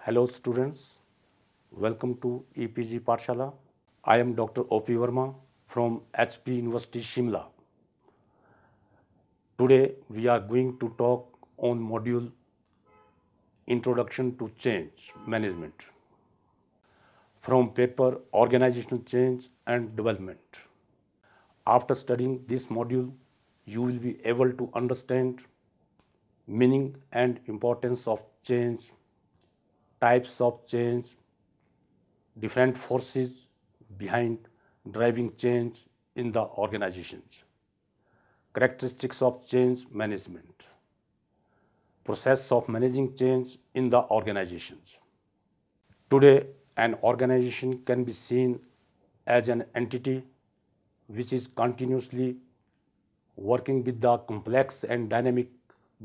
Hello students, welcome to EPG Pathshala. I am Dr. O.P. Verma from HP University Shimla. Today we are going to talk on module Introduction to Change Management from paper Organizational Change and Development. After studying this module, you will be able to understand meaning and importance of change, types of change, different forces behind driving change in the organizations, characteristics of change management, process of managing change in the organizations. Today, an organization can be seen as an entity which is continuously working with the complex and dynamic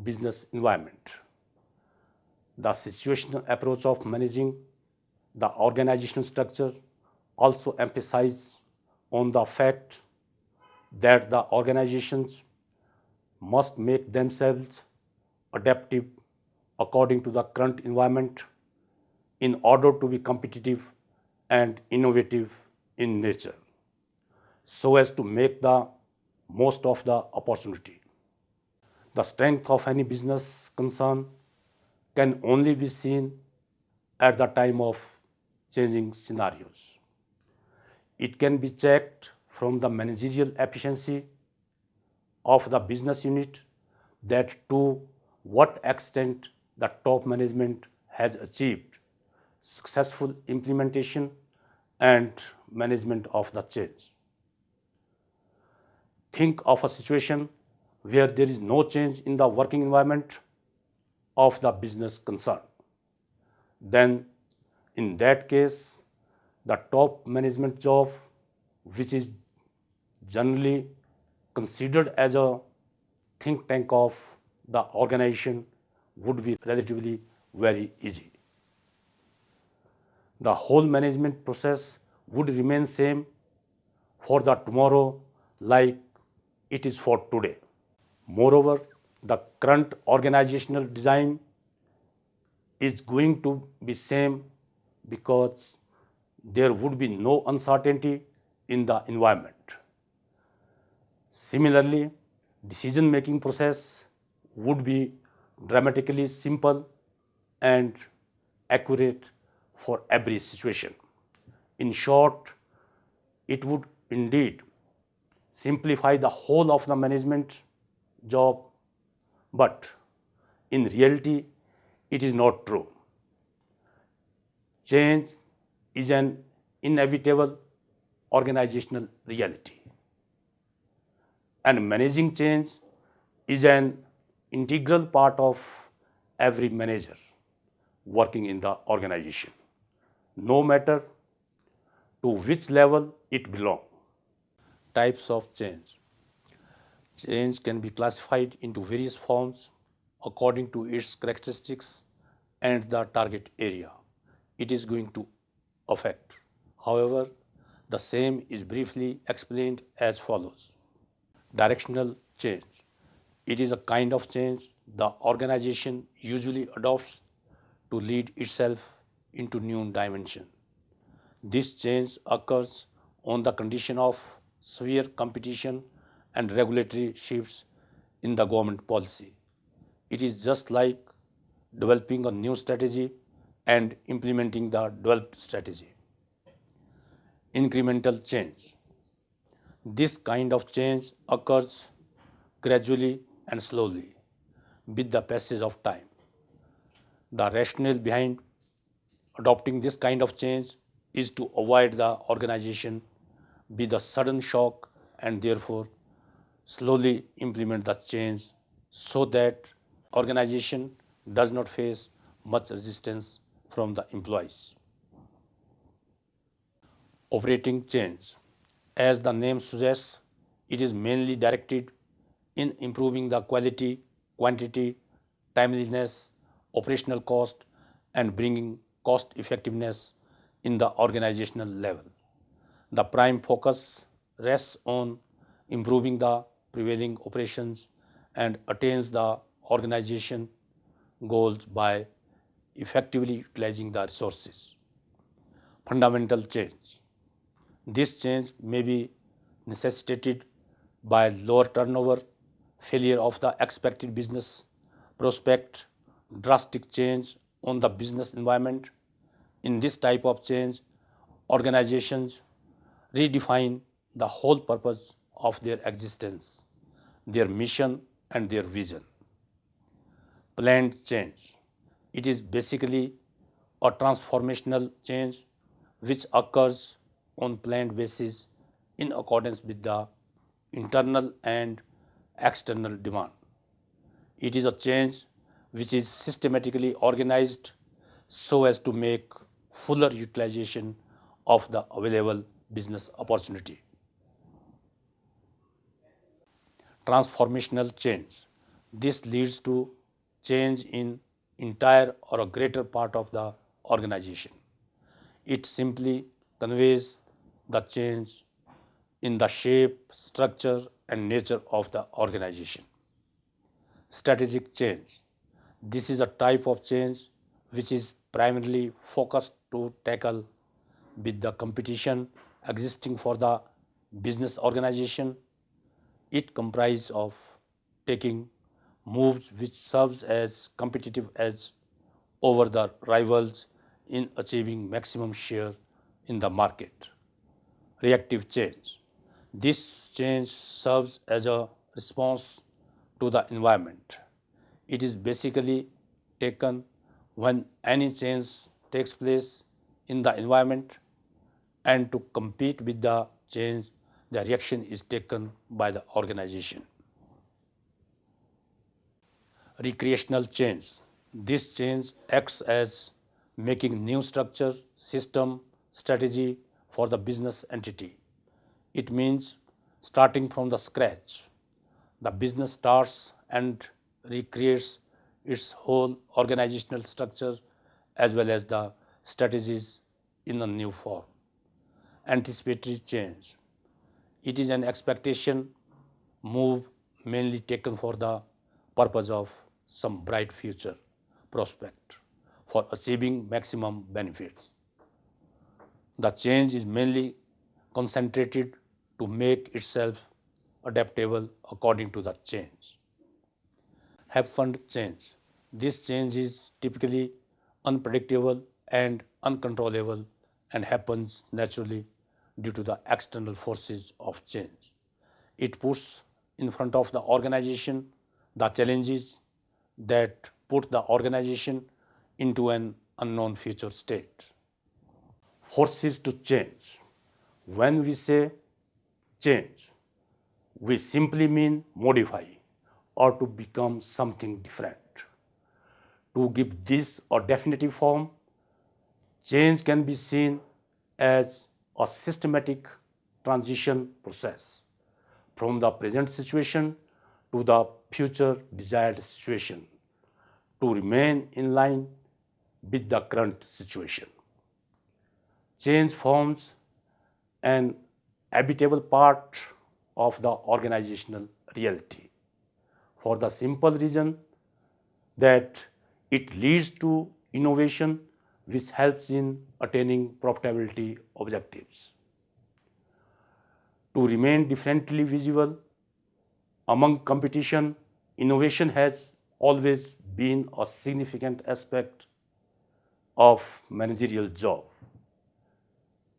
business environment. The situational approach of managing the organizational structure also emphasizes on the fact that the organizations must make themselves adaptive according to the current environment in order to be competitive and innovative in nature, so as to make the most of the opportunity. The strength of any business concern can only be seen at the time of changing scenarios. It can be checked from the managerial efficiency of the business unit that to what extent the top management has achieved successful implementation and management of the change. Think of a situation where there is no change in the working environment of the business concern. Then, in that case, the top management job, which is generally considered as a think tank of the organization, would be relatively very easy. The whole management process would remain same for the tomorrow like it is for today. Moreover, the current organizational design is going to be same because there would be no uncertainty in the environment. Similarly, decision-making process would be dramatically simple and accurate for every situation. In short, it would indeed simplify the whole of the management job, but in reality, it is not true. Change is an inevitable organizational reality, and managing change is an integral part of every manager working in the organization, no matter to which level it belongs. Types of change. Change can be classified into various forms according to its characteristics and the target area it is going to affect. However, the same is briefly explained as follows. Directional change. It is a kind of change the organization usually adopts to lead itself into new dimension. This change occurs on the condition of severe competition and regulatory shifts in the government policy. It is just like developing a new strategy and implementing the developed strategy. Incremental change. This kind of change occurs gradually and slowly with the passage of time. The rationale behind adopting this kind of change is to avoid the organization with a sudden shock and therefore slowly implement the change so that organization does not face much resistance from the employees. Operating change. As the name suggests, it is mainly directed in improving the quality, quantity, timeliness, operational cost, and bringing cost effectiveness in the organizational level. The prime focus rests on improving the prevailing operations and attains the organization goals by effectively utilizing the resources. Fundamental change. This change may be necessitated by lower turnover, failure of the expected business prospect, drastic change on the business environment. In this type of change, organizations redefine the whole purpose of their existence, their mission, and their vision. Planned change. It is basically a transformational change which occurs on planned basis in accordance with the internal and external demand. It is a change which is systematically organized so as to make fuller utilization of the available business opportunity. Transformational change. This leads to change in entire or a greater part of the organization. It simply conveys the change in the shape, structure, and nature of the organization. Strategic change. This is a type of change which is primarily focused to tackle with the competition existing for the business organization. It comprises of taking moves which serves as competitive edge over the rivals in achieving maximum share in the market. Reactive change. This change serves as a response to the environment. It is basically taken when any change takes place in the environment, and to compete with the change, the reaction is taken by the organization. Recreational change. This change acts as making new structure, system, strategy for the business entity. It means starting from the scratch. The business starts and recreates its whole organizational structure as well as the strategies in a new form. Anticipatory change. It is an expectation move mainly taken for the purpose of some bright future prospect for achieving maximum benefits. The change is mainly concentrated to make itself adaptable according to the change. Happened change. This change is typically unpredictable and uncontrollable and happens naturally due to the external forces of change. It puts in front of the organization the challenges that put the organization into an unknown future state. Forces to change. When we say change, we simply mean modify or to become something different. To give this a definitive form, change can be seen as a systematic transition process from the present situation to the future desired situation to remain in line with the current situation. Change forms an habitable part of the organizational reality for the simple reason that it leads to innovation which helps in attaining profitability objectives. To remain differently visible among competition, innovation has always been a significant aspect of managerial job,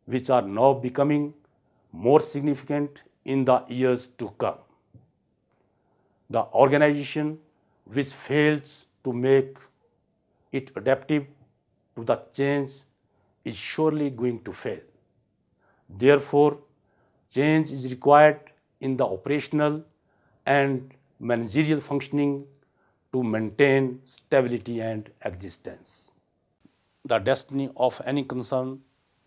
which are now becoming more significant in the years to come. The organization which fails to make it adaptive to the change is surely going to fail. Therefore, change is required in the operational and managerial functioning to maintain stability and existence. The destiny of any concern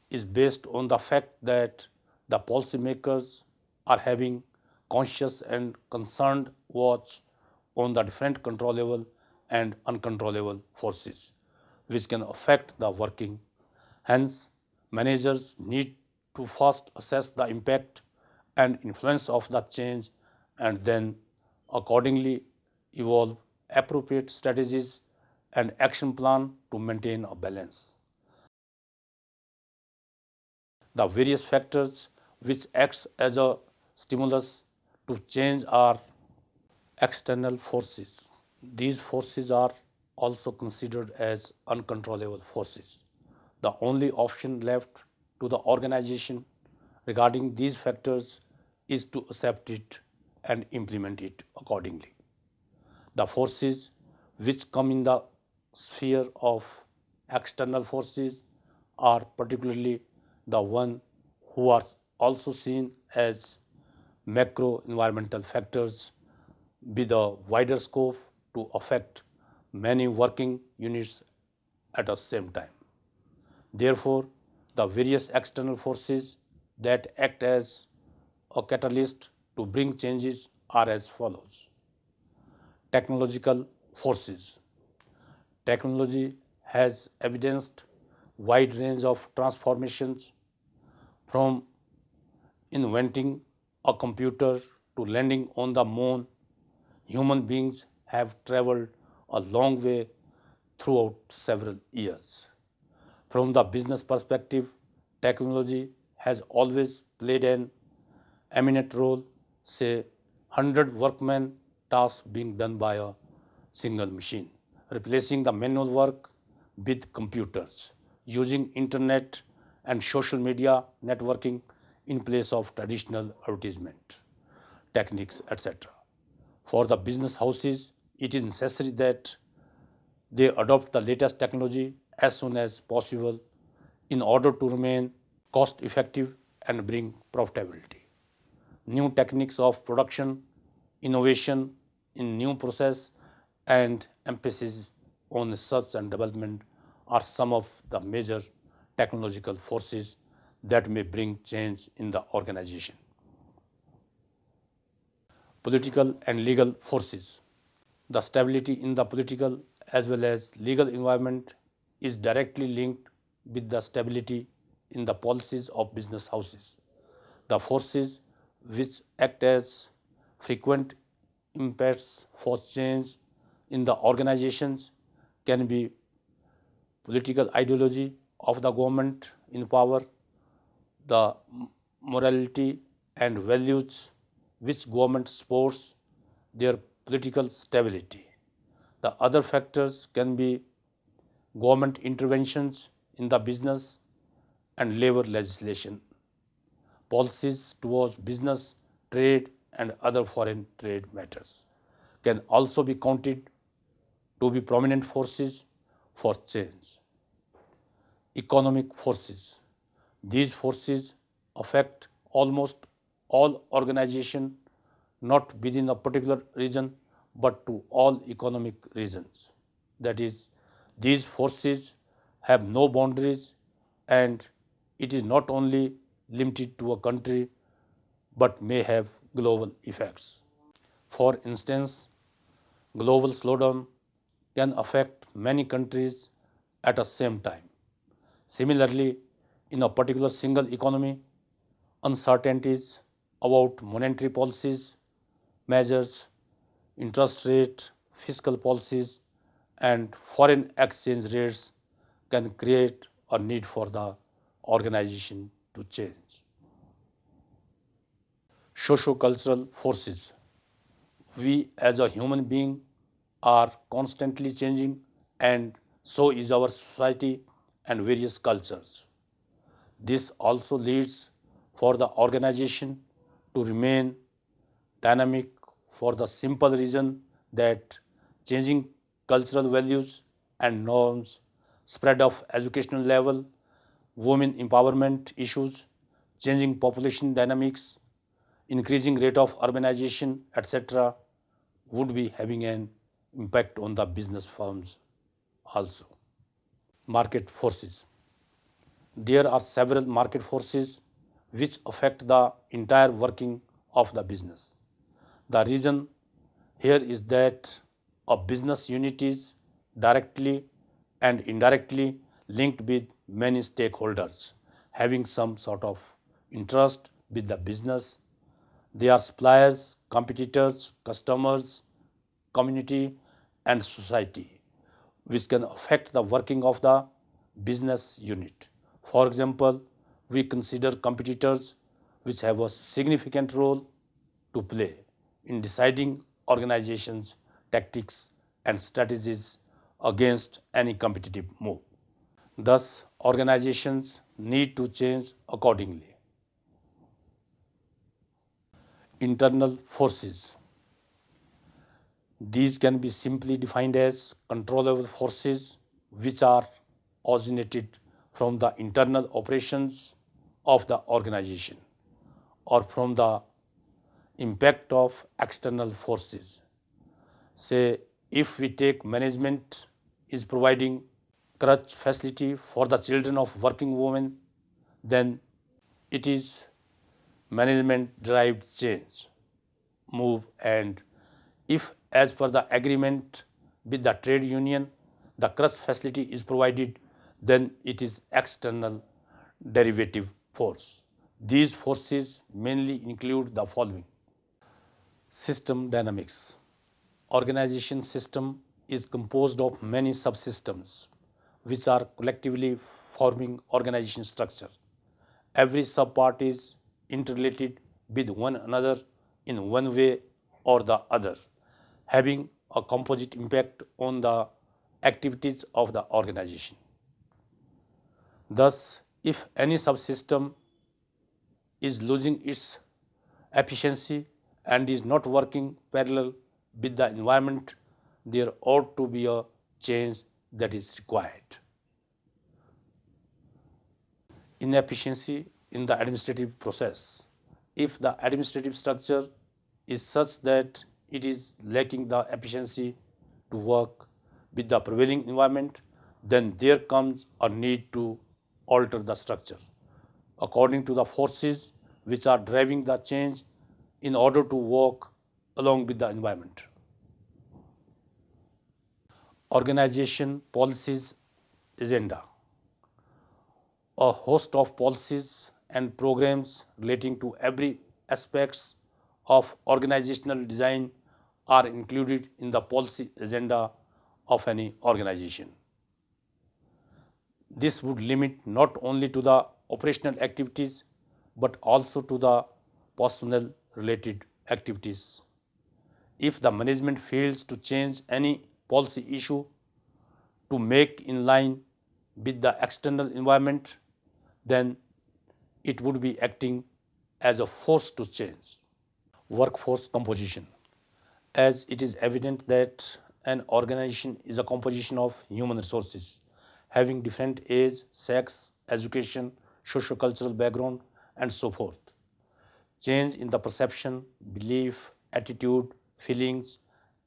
is based on the fact that the policymakers are having conscious and concerned watch on the different controllable and uncontrollable forces which can affect the working. Hence, managers need to first assess the impact and influence of the change and then accordingly evolve appropriate strategies and action plan to maintain a balance. The various factors which acts as a stimulus to change are external forces. These forces are also considered as uncontrollable forces. The only option left to the organization regarding these factors is to accept it and implement it accordingly. The forces which come in the sphere of external forces are particularly the one who are also seen as macro environmental factors with a wider scope to affect many working units at the same time. Therefore, the various external forces that act as a catalyst to bring changes are as follows. Technological forces. Technology has evidenced wide range of transformations from inventing a computer to landing on the moon. Human beings have traveled a long way throughout several years. From the business perspective, technology has always played an eminent role, say 100 workmen tasks being done by a single machine, replacing the manual work with computers, using internet and social media networking in place of traditional advertisement techniques, etc. For the business houses, it is necessary that they adopt the latest technology as soon as possible in order to remain cost effective and bring profitability. New techniques of production, innovation in new process, and emphasis on research and development are some of the major technological forces that may bring change in the organization. Political and legal forces. The stability in the political as well as legal environment is directly linked with the stability in the policies of business houses. The forces which act as frequent impacts for change in the organizations can be political ideology of the government in power, the morality and values which government supports their political stability. The other factors can be government interventions in the business and labor legislation, policies towards business, trade, and other foreign trade matters can also be counted to be prominent forces for change. Economic forces. These forces affect almost all organizations, not within a particular region, but to all economic regions. That is, these forces have no boundaries and it is not only limited to a country but may have global effects. For instance, global slowdown can affect many countries at the same time. Similarly, in a particular single economy, uncertainties about monetary policies, measures, interest rate, fiscal policies, and foreign exchange rates can create a need for the organization to change. Socio-cultural forces. We as a human being are constantly changing, and so is our society and various cultures. This also leads for the organization to remain dynamic for the simple reason that changing cultural values and norms, spread of educational level, women empowerment issues, changing population dynamics, increasing rate of urbanization, etc., would be having an impact on the business firms also. Market forces. There are several market forces which affect the entire working of the business. The reason here is that a business unit is directly and indirectly linked with many stakeholders having some sort of interest with the business. They are suppliers, competitors, customers, community, and society. which can affect the working of the business unit. For example, we consider competitors which have a significant role to play in deciding organizations' tactics and strategies against any competitive move. Thus, organizations need to change accordingly. Internal forces. These can be simply defined as controllable forces which are originated from the internal operations of the organization or from the impact of external forces. Say, if we take management is providing crutch facility for the children of working women, then it is management derived change move. And if as per the agreement with the trade union the crutch facility is provided, then it is external derivative force. These forces mainly include the following. System dynamics. Organization system is composed of many subsystems which are collectively forming organization structure. Every subpart is interrelated with one another in one way or the other, having a composite impact on the activities of the organization. Thus, if any subsystem is losing its efficiency and is not working parallel with the environment, there ought to be a change that is required. Inefficiency in the administrative process. If the administrative structure is such that it is lacking the efficiency to work with the prevailing environment, then there comes a need to alter the structure according to the forces which are driving the change in order to work along with the environment. Organization policies agenda. A host of policies and programs relating to every aspects of organizational design are included in the policy agenda of any organization. This would limit not only to the operational activities but also to the personnel related activities. If the management fails to change any policy issue to make in line with the external environment, then it would be acting as a force to change. Workforce composition. As it is evident that an organization is a composition of human resources having different age, sex, education, socio-cultural background, and so forth. Change in the perception, belief, attitude, feelings,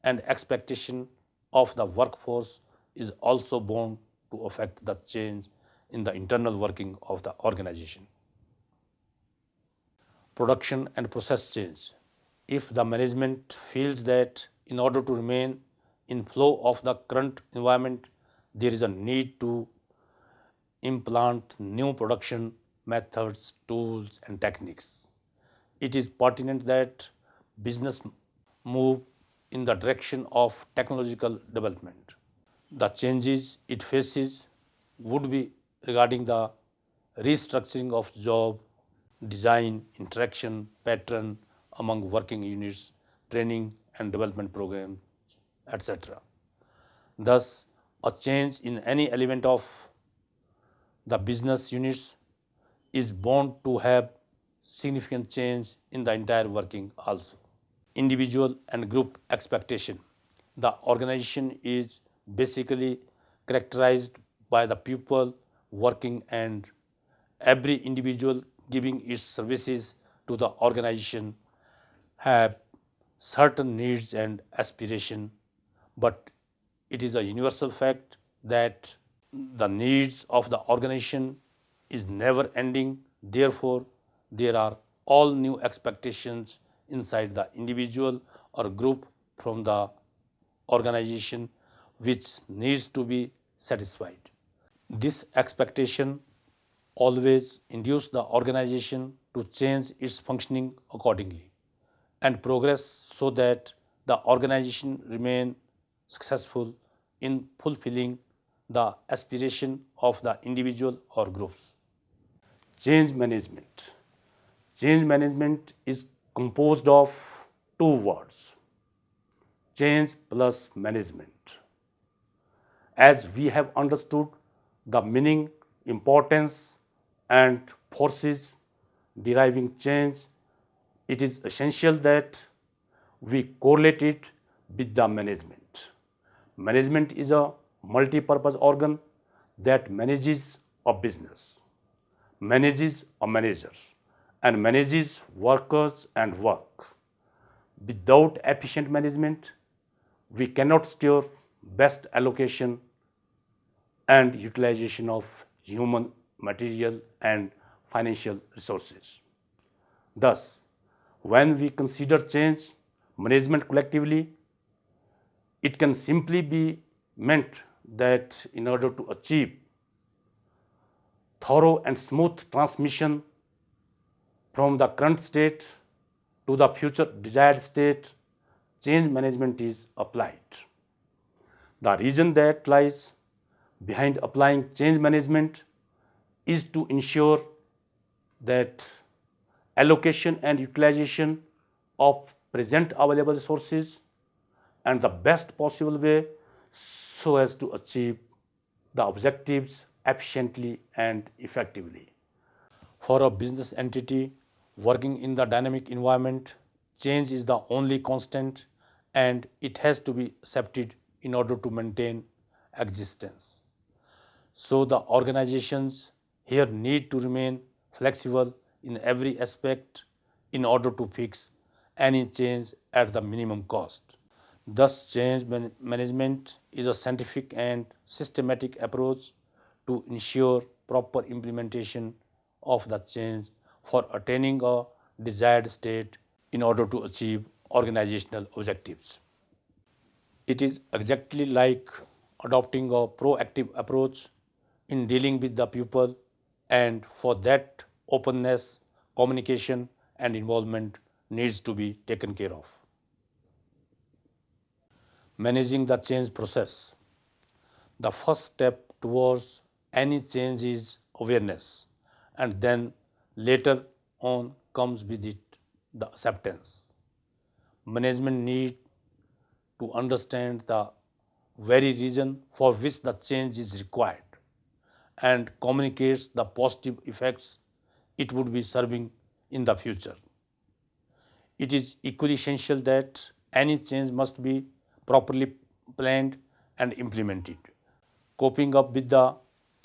and expectation of the workforce is also bound to affect the change in the internal working of the organization. Production and process change. If the management feels that in order to remain in flow of the current environment, there is a need to implant new production methods, tools, and techniques, it is pertinent that business move in the direction of technological development. The changes it faces would be regarding the restructuring of job, design, interaction, pattern among working units, training and development programs, etc. Thus, a change in any element of the business units is bound to have significant change in the entire working also. Individual and group expectation. The organization is basically characterized by the people working and every individual giving its services to the organization have certain needs and aspiration, but it is a universal fact that the needs of the organization is never ending. Therefore, there are all new expectations inside the individual or group from the organization which needs to be satisfied. This expectation always induces the organization to change its functioning accordingly and progress so that the organization remain successful in fulfilling the aspiration of the individual or groups. Change management. Change management is composed of two words: change plus management. As we have understood the meaning, importance, and forces deriving change, it is essential that we correlate it with the management. Management is a multi-purpose organ that manages a business, manages a manager, and manages workers and work. Without efficient management, we cannot secure best allocation and utilization of human, material, and financial resources. Thus, when we consider change management collectively, it can simply be meant that in order to achieve thorough and smooth transmission from the current state to the future desired state, change management is applied. The reason that lies behind applying change management is to ensure that allocation and utilization of present available resources and the best possible way so as to achieve the objectives efficiently and effectively. For a business entity working in the dynamic environment, change is the only constant and it has to be accepted in order to maintain existence. So the organizations here need to remain flexible in every aspect in order to fix any change at the minimum cost. Thus, change management is a scientific and systematic approach to ensure proper implementation of the change for attaining a desired state in order to achieve organizational objectives. It is exactly like adopting a proactive approach in dealing with the people, and for that, openness, communication, and involvement needs to be taken care of. Managing the change process. The first step towards any change is awareness, and then later on comes with it the acceptance. Management need to understand the very reason for which the change is required and communicates the positive effects it would be serving in the future. It is equally essential that any change must be properly planned and implemented, coping up with the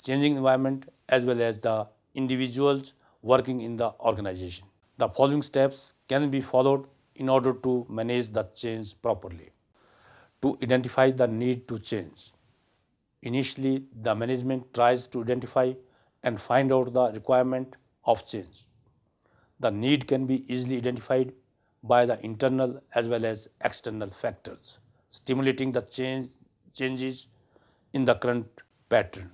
changing environment as well as the individuals working in the organization. The following steps can be followed in order to manage the change properly. To identify the need to change. Initially, the management tries to identify and find out the requirement of change. The need can be easily identified by the internal as well as external factors, stimulating the changes in the current pattern.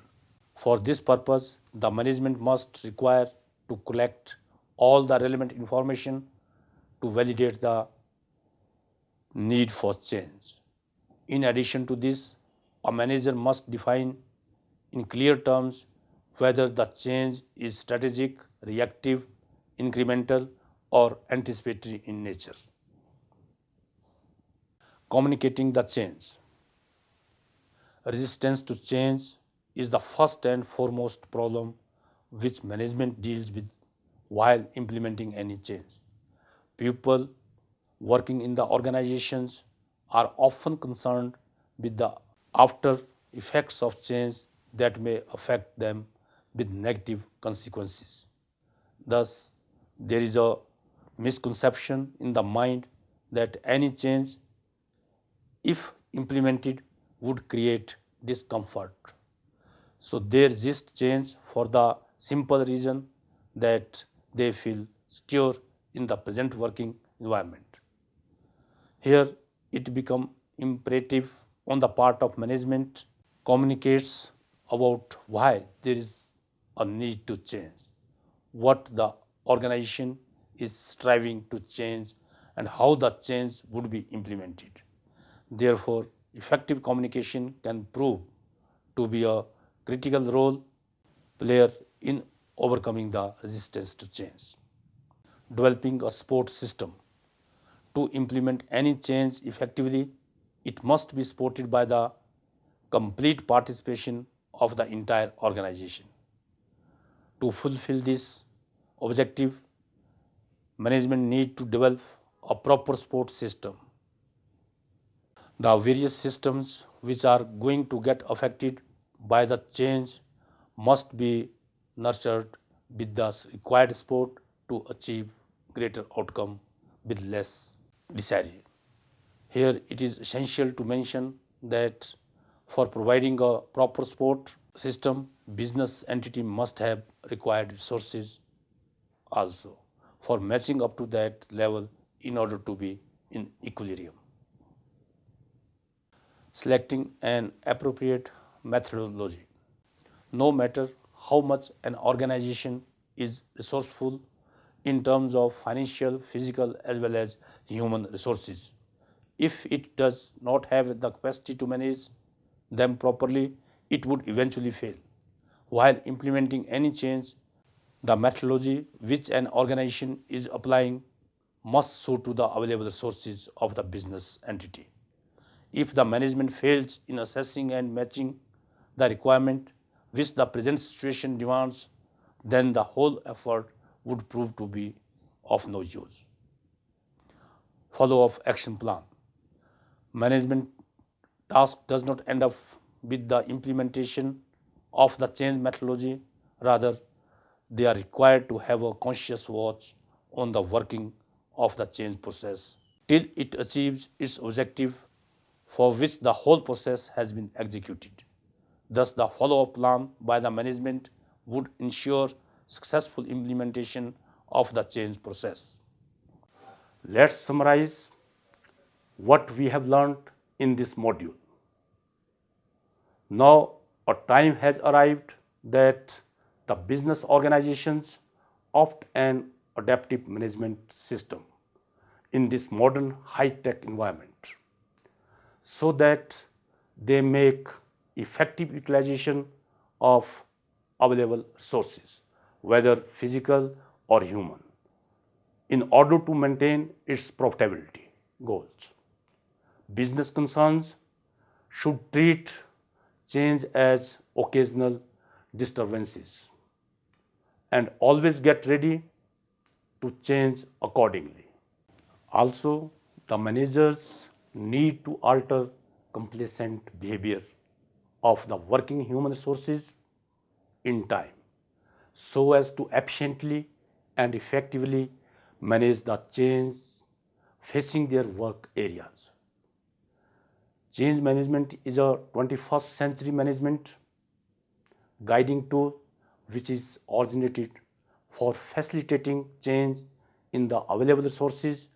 For this purpose, the management must require to collect all the relevant information to validate the need for change. In addition to this, a manager must define in clear terms whether the change is strategic, reactive, incremental, or anticipatory in nature. Communicating the change. Resistance to change is the first and foremost problem which management deals with while implementing any change. People working in the organizations are often concerned with the after effects of change that may affect them with negative consequences. Thus, there is a misconception in the mind that any change, if implemented, would create discomfort. So they resist change for the simple reason that they feel secure in the present working environment. Here it becomes imperative on the part of management communicates about why there is a need to change, what the organization is striving to change, and how the change would be implemented. Therefore, effective communication can prove to be a critical role player in overcoming the resistance to change. Developing a support system. To implement any change effectively, it must be supported by the complete participation of the entire organization. To fulfill this objective, management need to develop a proper support system. The various systems which are going to get affected by the change must be nurtured with the required support to achieve greater outcome with less desire. Here it is essential to mention that for providing a proper support system, business entity must have required resources also for matching up to that level in order to be in equilibrium. Selecting an appropriate methodology. No matter how much an organization is resourceful in terms of financial, physical, as well as human resources, if it does not have the capacity to manage them properly, it would eventually fail. While implementing any change, the methodology which an organization is applying must suit to the available resources of the business entity. If the management fails in assessing and matching the requirement which the present situation demands, then the whole effort would prove to be of no use. Follow-up action plan. Management task does not end up with the implementation of the change methodology. Rather, they are required to have a conscious watch on the working of the change process till it achieves its objective for which the whole process has been executed. Thus, the follow-up plan by the management would ensure successful implementation of the change process. Let's summarize what we have learned in this module. Now, a time has arrived that the business organizations opt an adaptive management system in this modern high-tech environment so that they make effective utilization of available resources, whether physical or human, in order to maintain its profitability goals. Business concerns should treat change as occasional disturbances and always get ready to change accordingly. Also, the managers need to alter complacent behavior of the working human resources in time so as to efficiently and effectively manage the change facing their work areas. Change management is a 21st century management guiding tool which is originated for facilitating change in the available resources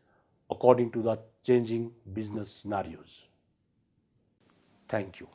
according to the changing business scenarios. Thank you.